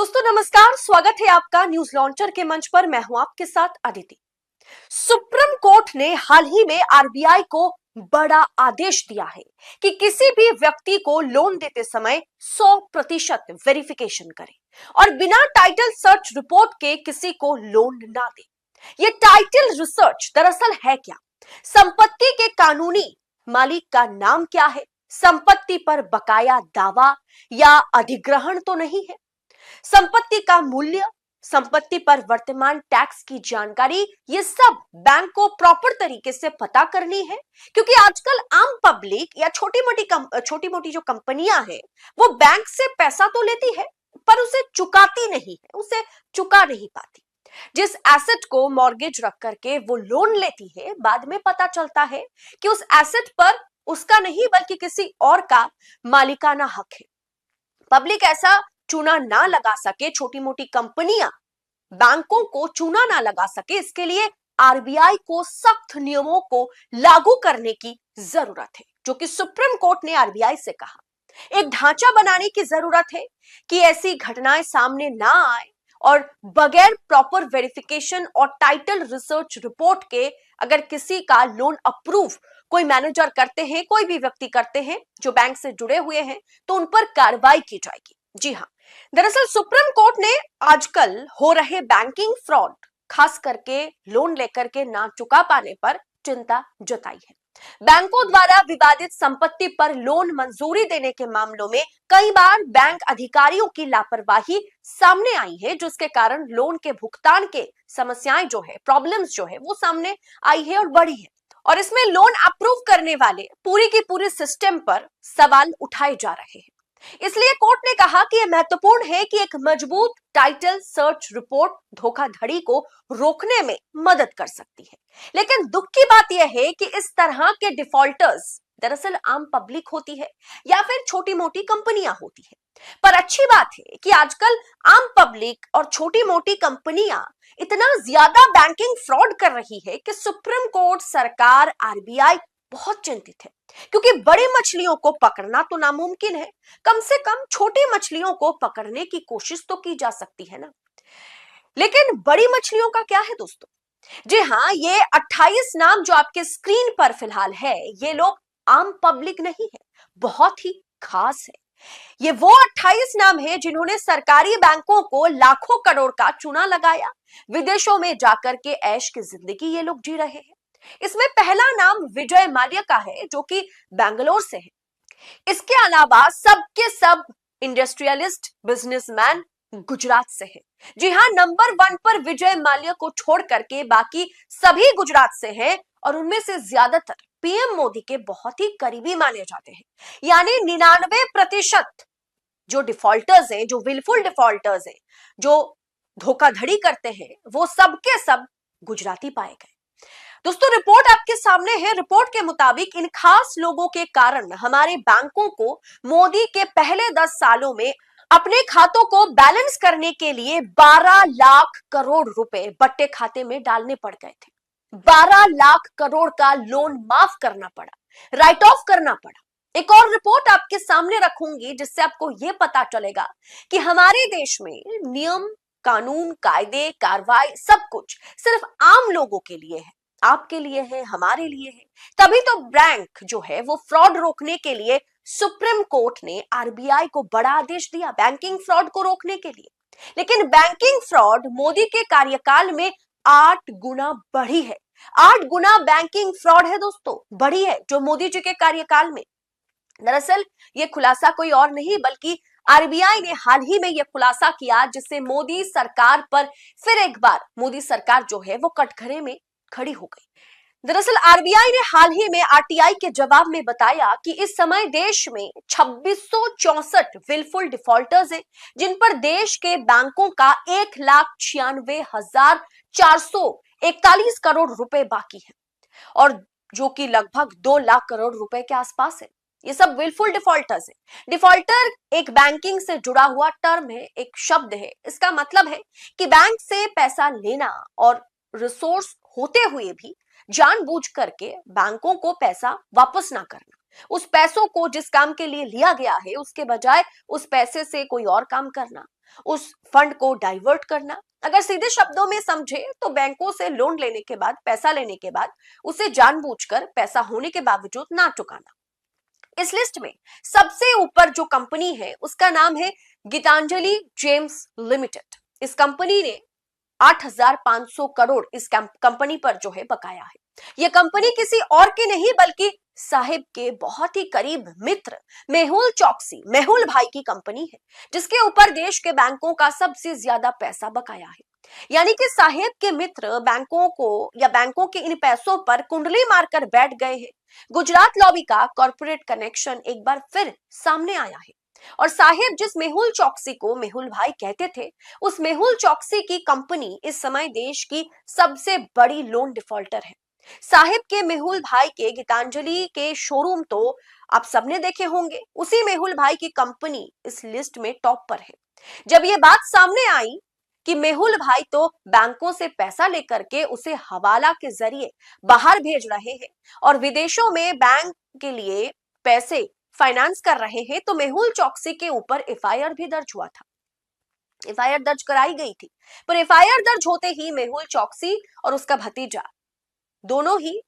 दोस्तों नमस्कार, स्वागत है आपका न्यूज लॉन्चर के मंच पर। मैं हूं आपके साथ अदिति। सुप्रीम कोर्ट ने हाल ही में आरबीआई को बड़ा आदेश दिया है कि किसी भी व्यक्ति को लोन देते समय 100% वेरिफिकेशन करें और बिना टाइटल सर्च रिपोर्ट के किसी को लोन ना दे। ये टाइटल रिसर्च दरअसल है क्या? संपत्ति के कानूनी मालिक का नाम क्या है? संपत्ति पर बकाया दावा या अधिग्रहण तो नहीं है? संपत्ति का मूल्य, संपत्ति पर वर्तमान टैक्स की जानकारी, ये सब बैंक को प्रॉपर तरीके से पता करनी है, क्योंकि आजकल आम पब्लिक या छोटी मोटी जो कंपनियां हैं वो बैंक से पैसा तो लेती है पर उसे चुकाती नहीं है, उसे चुका नहीं पाती। जिस एसेट को मॉर्गेज रख करके वो लोन लेती है, बाद में पता चलता है कि उस एसेट पर उसका नहीं बल्कि किसी और का मालिकाना हक है। पब्लिक ऐसा चूना ना लगा सके, छोटी मोटी कंपनियां बैंकों को चूना ना लगा सके, इसके लिए आरबीआई को सख्त नियमों को लागू करने की जरूरत है, जो कि सुप्रीम कोर्ट ने आरबीआई से कहा। एक ढांचा बनाने की जरूरत है कि ऐसी घटनाएं सामने ना आए और बगैर प्रॉपर वेरिफिकेशन और टाइटल रिसर्च रिपोर्ट के अगर किसी का लोन अप्रूव कोई मैनेजर करते हैं, कोई भी व्यक्ति करते हैं जो बैंक से जुड़े हुए हैं, तो उन पर कार्रवाई की जाएगी। जी हाँ, दरअसल सुप्रीम कोर्ट ने आजकल हो रहे बैंकिंग फ्रॉड, खास करके लोन लेकर के ना चुका पाने पर चिंता जताई है। बैंकों द्वारा विवादित संपत्ति पर लोन मंजूरी देने के मामलों में कई बार बैंक अधिकारियों की लापरवाही सामने आई है, जिसके कारण लोन के भुगतान के समस्याएं जो है, प्रॉब्लम्स जो है वो सामने आई है और बढ़ी है। और इसमें लोन अप्रूव करने वाले पूरी की पूरी सिस्टम पर सवाल उठाए जा रहे हैं। इसलिए कोर्ट ने कहा कि यह महत्वपूर्ण है कि एक मजबूत टाइटल सर्च रिपोर्ट धोखाधड़ी को रोकने में मदद कर सकती है। लेकिन दुख की बात यह है कि इस तरह के डिफॉल्टर्स दरअसल आम पब्लिक होती है या फिर छोटी मोटी कंपनियां होती है। पर अच्छी बात है कि आजकल आम पब्लिक और छोटी मोटी कंपनियां इतना ज्यादा बैंकिंग फ्रॉड कर रही है कि सुप्रीम कोर्ट, सरकार, आरबीआई बहुत चिंतित है, क्योंकि बड़ी मछलियों को पकड़ना तो नामुमकिन है, कम से कम छोटी मछलियों को पकड़ने की कोशिश तो की जा सकती है ना। लेकिन बड़ी मछलियों का क्या है दोस्तों? जी हाँ, ये 28 नाम जो आपके स्क्रीन पर फिलहाल है, ये लोग आम पब्लिक नहीं है, बहुत ही खास है। ये वो 28 नाम है जिन्होंने सरकारी बैंकों को लाखों करोड़ का चूना लगाया, विदेशों में जाकर के ऐश की जिंदगी ये लोग जी रहे हैं। इसमें पहला नाम विजय माल्या का है, जो कि बेंगलोर से है। इसके अलावा सबके सब इंडस्ट्रियलिस्ट, बिजनेसमैन गुजरात से है। जी हाँ, नंबर 1 पर विजय माल्या को छोड़ करके बाकी सभी गुजरात से हैं और उनमें से ज्यादातर पीएम मोदी के बहुत ही करीबी माने जाते हैं। यानी 99% जो डिफॉल्टर्स हैं, जो विलफुल डिफॉल्टर्स हैं, जो धोखाधड़ी करते हैं, वो सबके सब गुजराती पाए गए। दोस्तों, रिपोर्ट आपके सामने है। रिपोर्ट के मुताबिक इन खास लोगों के कारण हमारे बैंकों को मोदी के पहले 10 सालों में अपने खातों को बैलेंस करने के लिए 12 लाख करोड़ रुपए बट्टे खाते में डालने पड़ गए थे। 12 लाख करोड़ का लोन माफ करना पड़ा, राइट ऑफ करना पड़ा। एक और रिपोर्ट आपके सामने रखूंगी जिससे आपको यह पता चलेगा कि हमारे देश में नियम, कानून, कायदे, कार्रवाई सब कुछ सिर्फ आम लोगों के लिए है, आपके लिए है, हमारे लिए है। तभी तो बैंक जो है वो फ्रॉड रोकने के लिए सुप्रीम कोर्ट ने आरबीआई को बड़ा आदेश दिया, बैंकिंग फ्रॉड को रोकने के लिए। लेकिन बैंकिंग फ्रॉड मोदी के कार्यकाल में 8 गुना बढ़ी है। 8 गुना बैंकिंग फ्रॉड है दोस्तों, बढ़ी है जो मोदी जी के कार्यकाल में। दरअसल ये खुलासा कोई और नहीं बल्कि आरबीआई ने हाल ही में यह खुलासा किया, जिससे मोदी सरकार पर फिर एक बार मोदी सरकार जो है वो कटघरे में खड़ी हो गई। दरअसल आरबीआई ने हाल ही में आरटीआई के जवाब में बताया कि इस समय देश में 2664 विलफुल डिफॉल्टर्स हैं, जिन पर देश के बैंकों का 1,96,441 करोड़ रुपए बाकी है, और जो कि लगभग 2 लाख करोड़ रुपए के आसपास है। ये सब विलफुल डिफॉल्टर्स हैं। डिफॉल्टर एक बैंकिंग से जुड़ा हुआ टर्म है, एक शब्द है। इसका मतलब है कि बैंक से पैसा लेना और रिसोर्स होते हुए भी जानबूझ करके बैंकों को पैसा वापस ना करना, उस पैसों को जिस काम के लिए लिया गया है उसके बजाय उस पैसे से कोई और काम करना, उस फंड को डाइवर्ट करना। अगर सीधे शब्दों में समझे तो बैंकों से लोन लेने के बाद, पैसा लेने के बाद उसे जानबूझकर पैसा होने के बावजूद ना चुकाना। इस लिस्ट में सबसे ऊपर जो कंपनी है उसका नाम है गीतांजलि जेम्स लिमिटेड। इस कंपनी ने 8,500 करोड़ इस कंपनी पर जो है बकाया है। यह कंपनी किसी और की नहीं बल्कि साहिब के बहुत ही करीब मित्र मेहुल चौकसी, मेहुल भाई की कंपनी है, जिसके ऊपर देश के बैंकों का सबसे ज्यादा पैसा बकाया है। यानी कि साहिब के मित्र बैंकों को या बैंकों के इन पैसों पर कुंडली मारकर बैठ गए हैं। गुजरात लॉबी का कॉर्पोरेट कनेक्शन एक बार फिर सामने आया है और साहिब जिस मेहुल चौकसी को मेहुल भाई कहते थे, उस मेहुल चौकसी की कंपनी इस समय देश की सबसे बड़ी लोन डिफॉल्टर है। साहिब के मेहुल भाई के गीतांजलि के शोरूम तो आप सबने देखे होंगे, उसी मेहुल भाई की कंपनी इस लिस्ट में टॉप पर है। जब ये बात सामने आई कि मेहुल भाई तो बैंकों से पैसा लेकर के उसे हवाला के जरिए बाहर भेज रहे हैं और विदेशों में बैंक के लिए पैसे फाइनेंस कर रहे हैं, तो मेहुल चौकसी के ऊपर एफआईआर भी दर्ज हुआ था। एफआईआर दर्ज कराई गई थी, पर एफआईआर दर्ज होते ही मेहुल चौकसी और उसका भतीजा दोनों ही,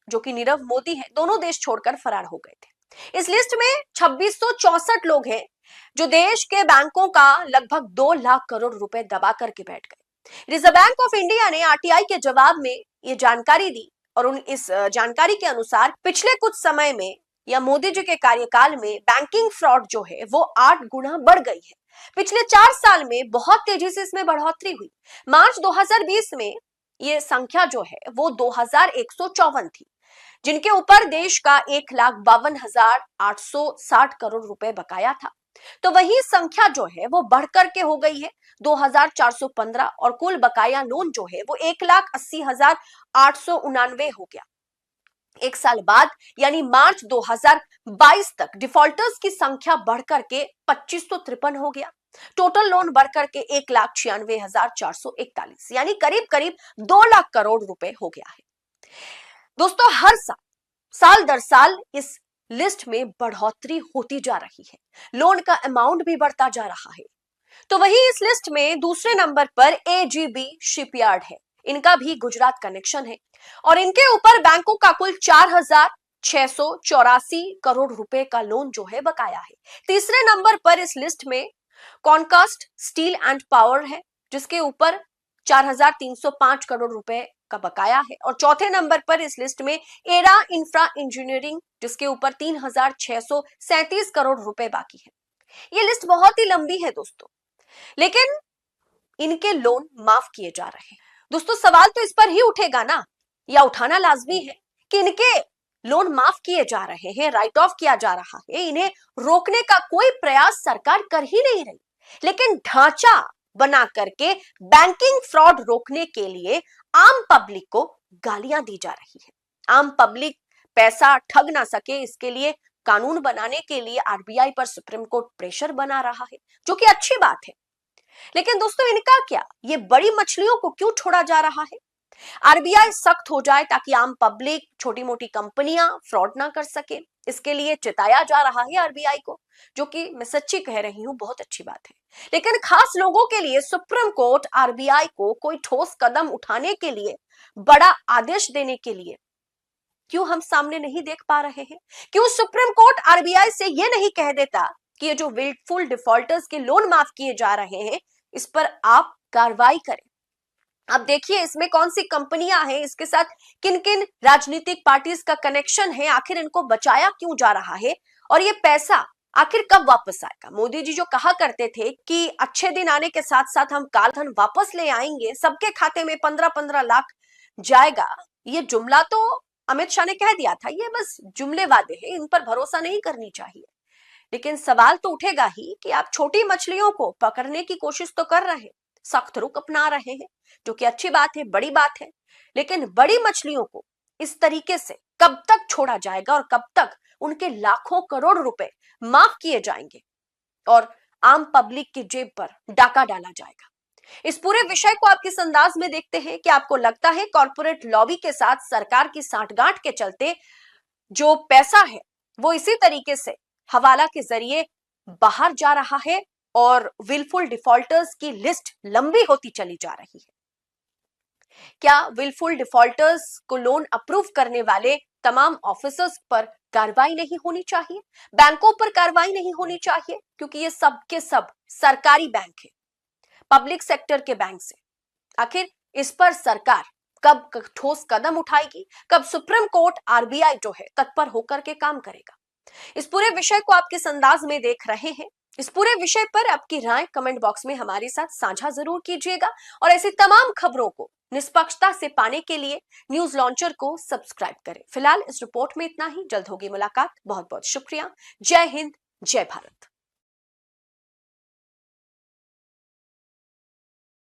जो कि नीरव मोदी है, दोनों देश छोड़कर फरार हो गए थे। इस लिस्ट में 2664 लोग हैं जो देश के बैंकों का लगभग 2 लाख करोड़ रुपए दबा करके बैठ गए। रिजर्व बैंक ऑफ इंडिया ने आरटीआई के जवाब में ये जानकारी दी और इस जानकारी के अनुसार पिछले कुछ समय में या मोदी जी के कार्यकाल में बैंकिंग फ्रॉड जो है वो 8 गुना बढ़ गई है। पिछले 4 साल में बहुत तेजी से इसमें बढ़ोतरी हुई। मार्च 2020 में ये संख्या जो है वो 2154 थी, जिनके ऊपर देश का 1,52,860 करोड़ रुपए बकाया था। तो वही संख्या जो है वो बढ़कर के हो गई है 2,415 और कुल बकाया लोन जो है वो 1,80,889 हो गया। एक साल बाद यानी मार्च 2022 तक डिफॉल्टर्स की संख्या बढ़कर के 2553 हो गया। टोटल लोन बढ़कर के 1,96,441 यानी करीब करीब 2 लाख करोड़ रुपए हो गया है। दोस्तों, हर साल दर साल इस लिस्ट में बढ़ोतरी होती जा रही है, लोन का अमाउंट भी बढ़ता जा रहा है। तो वही इस लिस्ट में दूसरे नंबर पर एजीबी शिपयार्ड है। इनका भी गुजरात कनेक्शन है और इनके ऊपर बैंकों का कुल 4,684 करोड़ रुपए का लोन जो है बकाया है। तीसरे नंबर पर इस लिस्ट में कॉनकास्ट स्टील एंड पावर है, जिसके ऊपर 4,305 करोड़ रुपए का बकाया है और चौथे नंबर पर इस लिस्ट में एरा इंफ्रा इंजीनियरिंग, जिसके ऊपर 3,637 करोड़ रुपए बाकी है। ये लिस्ट बहुत ही लंबी है दोस्तों, लेकिन इनके लोन माफ किए जा रहे हैं। दोस्तों, सवाल तो इस पर ही उठेगा ना, या उठाना लाजमी है कि इनके लोन माफ किए जा रहे हैं, राइट ऑफ किया जा रहा है, इन्हें रोकने का कोई प्रयास सरकार कर ही नहीं रही, लेकिन ढांचा बना करके बैंकिंग फ्रॉड रोकने के लिए आम पब्लिक को गालियां दी जा रही है। आम पब्लिक पैसा ठग ना सके, इसके लिए कानून बनाने के लिए आरबीआई पर सुप्रीम कोर्ट प्रेशर बना रहा है, जो कि अच्छी बात है। लेकिन दोस्तों, इनका क्या, ये बड़ी मछलियों को क्यों छोड़ा जा रहा है? आरबीआई सख्त हो जाए ताकि आम पब्लिक, छोटी मोटी कंपनियां फ्रॉड ना कर सके, इसके लिए चिताया जा रहा है आरबीआई को, जो कि मैं सच्ची कह रही हूं, बहुत अच्छी बात है। लेकिन खास लोगों के लिए सुप्रीम कोर्ट आरबीआई को कोई ठोस कदम उठाने के लिए, बड़ा आदेश देने के लिए क्यों हम सामने नहीं देख पा रहे हैं? क्यों सुप्रीम कोर्ट आरबीआई से यह नहीं कह देता कि ये जो विलफुल डिफॉल्टर्स के लोन माफ किए जा रहे हैं, इस पर आप कार्रवाई करें? अब देखिए, इसमें कौन सी कंपनियां हैं, इसके साथ किन किन राजनीतिक पार्टीज का कनेक्शन है, आखिर इनको बचाया क्यों जा रहा है और ये पैसा आखिर कब वापस आएगा? मोदी जी जो कहा करते थे कि अच्छे दिन आने के साथ साथ हम कालधन वापस ले आएंगे, सबके खाते में 15-15 लाख जाएगा, ये जुमला तो अमित शाह ने कह दिया था, ये बस जुमले वादे हैं, इन पर भरोसा नहीं करनी चाहिए। लेकिन सवाल तो उठेगा ही कि आप छोटी मछलियों को पकड़ने की कोशिश तो कर रहे हैं, सख्त रुख अपना रहे हैं, जो कि अच्छी बात है, बड़ी बात है, लेकिन बड़ी मछलियों को इस तरीके से कब तक छोड़ा जाएगा और कब तक उनके लाखों करोड़ रुपए माफ किए जाएंगे और आम पब्लिक की जेब पर डाका डाला जाएगा? इस पूरे विषय को आप किस अंदाज में देखते हैं? कि आपको लगता है कॉर्पोरेट लॉबी के साथ सरकार की सांठगांठ के चलते जो पैसा है वो इसी तरीके से हवाला के जरिए बाहर जा रहा है और विलफुल डिफॉल्टर्स की लिस्ट लंबी होती चली जा रही है। क्या विलफुल डिफॉल्टर्स को लोन अप्रूव करने वाले तमाम ऑफिसर्स पर कार्रवाई नहीं होनी चाहिए, बैंकों पर कार्रवाई नहीं होनी चाहिए? क्योंकि ये सब के सब सरकारी बैंक है, पब्लिक सेक्टर के बैंक से। आखिर इस पर सरकार कब ठोस कदम उठाएगी, कब सुप्रीम कोर्ट आरबीआई जो है तत्पर होकर के काम करेगा? इस पूरे विषय को आप किस अंदाज में देख रहे हैं? इस पूरे विषय पर आपकी राय कमेंट बॉक्स में हमारे साथ साझा जरूर कीजिएगा और ऐसी तमाम खबरों को निष्पक्षता से पाने के लिए न्यूज लॉन्चर को सब्सक्राइब करें। फिलहाल इस रिपोर्ट में इतना ही, जल्द होगी मुलाकात। बहुत बहुत शुक्रिया। जय हिंद, जय भारत।